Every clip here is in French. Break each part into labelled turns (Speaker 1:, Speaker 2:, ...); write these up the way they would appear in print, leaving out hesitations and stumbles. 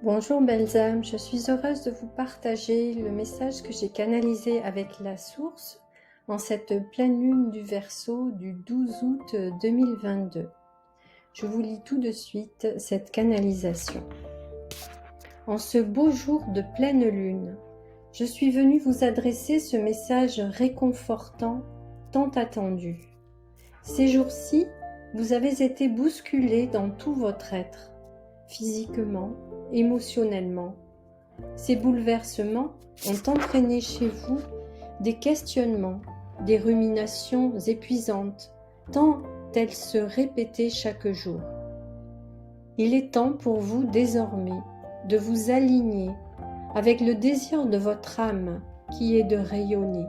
Speaker 1: Bonjour belles âmes, je suis heureuse de vous partager le message que j'ai canalisé avec la source en cette pleine lune du Verseau du 12 août 2022. Je vous lis tout de suite cette canalisation. En ce beau jour de pleine lune, je suis venue vous adresser ce message réconfortant, tant attendu. Ces jours-ci, vous avez été bousculés dans tout votre être, physiquement, émotionnellement. Ces bouleversements ont entraîné chez vous des questionnements, des ruminations épuisantes, tant elles se répétaient chaque jour. Il est temps pour vous désormais de vous aligner avec le désir de votre âme qui est de rayonner.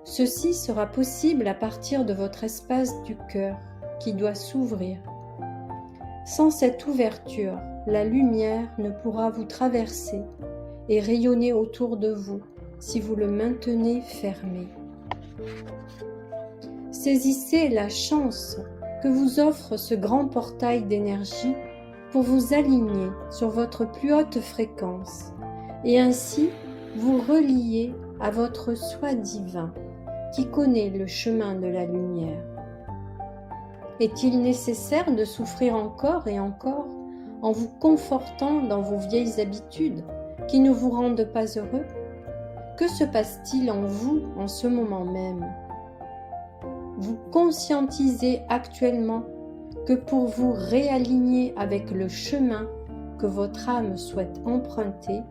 Speaker 1: Ceci sera possible à partir de votre espace du cœur qui doit s'ouvrir. Sans cette ouverture, la lumière ne pourra vous traverser et rayonner autour de vous si vous le maintenez fermé. Saisissez la chance que vous offre ce grand portail d'énergie pour vous aligner sur votre plus haute fréquence et ainsi vous relier à votre soi divin qui connaît le chemin de la lumière. Est-il nécessaire de souffrir encore et encore en vous confortant dans vos vieilles habitudes qui ne vous rendent pas heureux? Que se passe-t-il en vous en ce moment même? Vous conscientisez actuellement que pour vous réaligner avec le chemin que votre âme souhaite emprunter,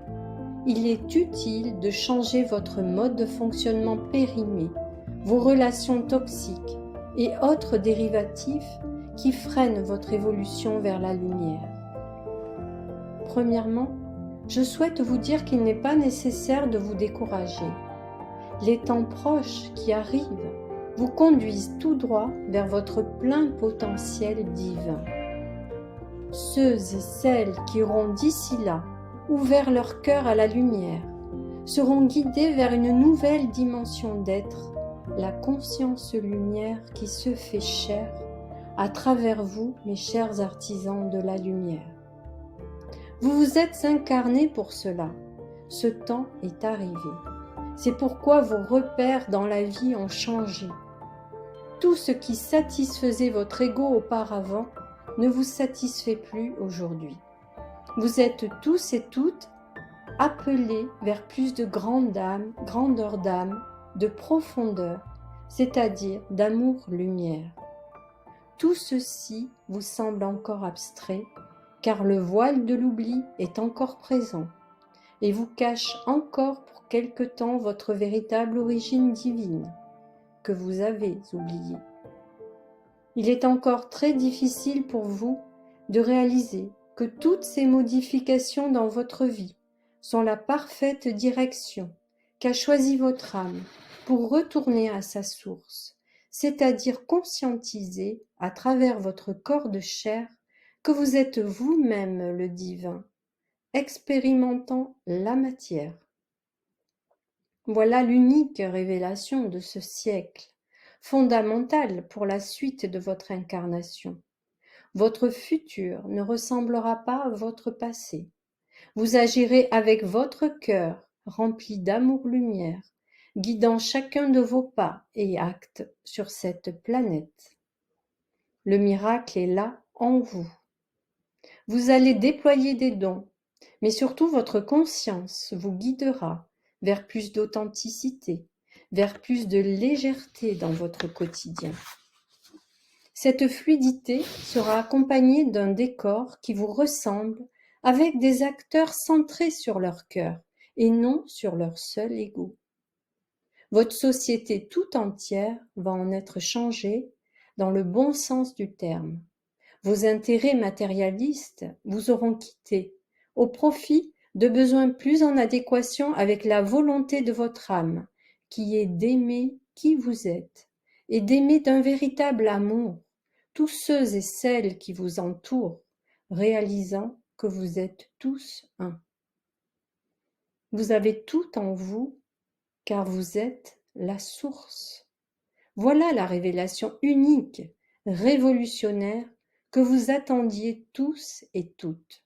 Speaker 1: il est utile de changer votre mode de fonctionnement périmé, vos relations toxiques et autres dérivatifs qui freinent votre évolution vers la lumière. Premièrement, je souhaite vous dire qu'il n'est pas nécessaire de vous décourager. Les temps proches qui arrivent vous conduisent tout droit vers votre plein potentiel divin. Ceux et celles qui auront d'ici là ouvert leur cœur à la lumière seront guidés vers une nouvelle dimension d'être, la conscience lumière qui se fait chair à travers vous, mes chers artisans de la lumière. Vous vous êtes incarnés pour cela. Ce temps est arrivé. C'est pourquoi vos repères dans la vie ont changé. Tout ce qui satisfaisait votre ego auparavant ne vous satisfait plus aujourd'hui. Vous êtes tous et toutes appelés vers plus de grandeur d'âme, de profondeur, c'est-à-dire d'amour-lumière. Tout ceci vous semble encore abstrait, car le voile de l'oubli est encore présent et vous cache encore pour quelque temps votre véritable origine divine que vous avez oubliée. Il est encore très difficile pour vous de réaliser que toutes ces modifications dans votre vie sont la parfaite direction qu'a choisie votre âme pour retourner à sa source, c'est-à-dire conscientiser à travers votre corps de chair que vous êtes vous-même le divin, expérimentant la matière. Voilà l'unique révélation de ce siècle, fondamentale pour la suite de votre incarnation. Votre futur ne ressemblera pas à votre passé. Vous agirez avec votre cœur rempli d'amour-lumière, guidant chacun de vos pas et actes sur cette planète. Le miracle est là en vous. Vous allez déployer des dons, mais surtout votre conscience vous guidera vers plus d'authenticité, vers plus de légèreté dans votre quotidien. Cette fluidité sera accompagnée d'un décor qui vous ressemble avec des acteurs centrés sur leur cœur et non sur leur seul ego. Votre société tout entière va en être changée dans le bon sens du terme. Vos intérêts matérialistes vous auront quitté au profit de besoins plus en adéquation avec la volonté de votre âme, qui est d'aimer qui vous êtes et d'aimer d'un véritable amour tous ceux et celles qui vous entourent, réalisant que vous êtes tous un. Vous avez tout en vous, car vous êtes la source. Voilà la révélation unique, révolutionnaire, que vous attendiez tous et toutes.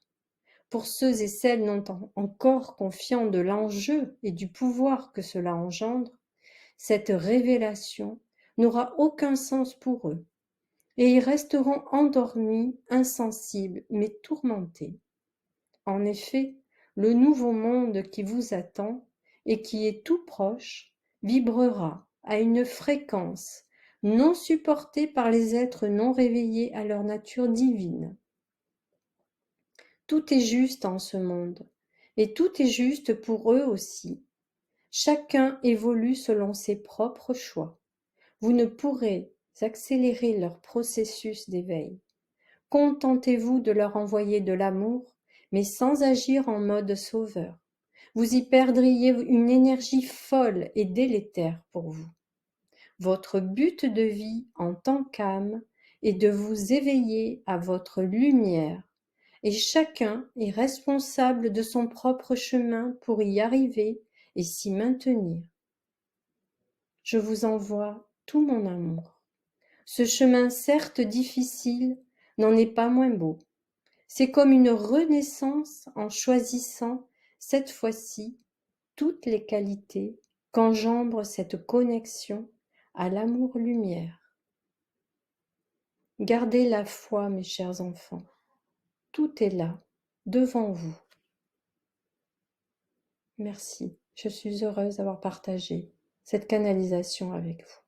Speaker 1: pour ceux et celles non encore confiants de l'enjeu et du pouvoir que cela engendre, cette révélation n'aura aucun sens pour eux, et ils resteront endormis, insensibles, mais tourmentés. En effet, le nouveau monde qui vous attend et qui est tout proche vibrera à une fréquence non supportée par les êtres non réveillés à leur nature divine. Tout est juste en ce monde, et tout est juste pour eux aussi. Chacun évolue selon ses propres choix. Vous ne pourrez accélérer leur processus d'éveil. Contentez-vous de leur envoyer de l'amour, mais sans agir en mode sauveur. Vous y perdriez une énergie folle et délétère pour vous. Votre but de vie en tant qu'âme est de vous éveiller à votre lumière, et chacun est responsable de son propre chemin pour y arriver et s'y maintenir. Je vous envoie tout mon amour. Ce chemin certes difficile n'en est pas moins beau. C'est comme une renaissance en choisissant, cette fois-ci, toutes les qualités qu'engendre cette connexion à l'amour-lumière. Gardez la foi, mes chers enfants. Tout est là, devant vous. Merci. Je suis heureuse d'avoir partagé cette canalisation avec vous.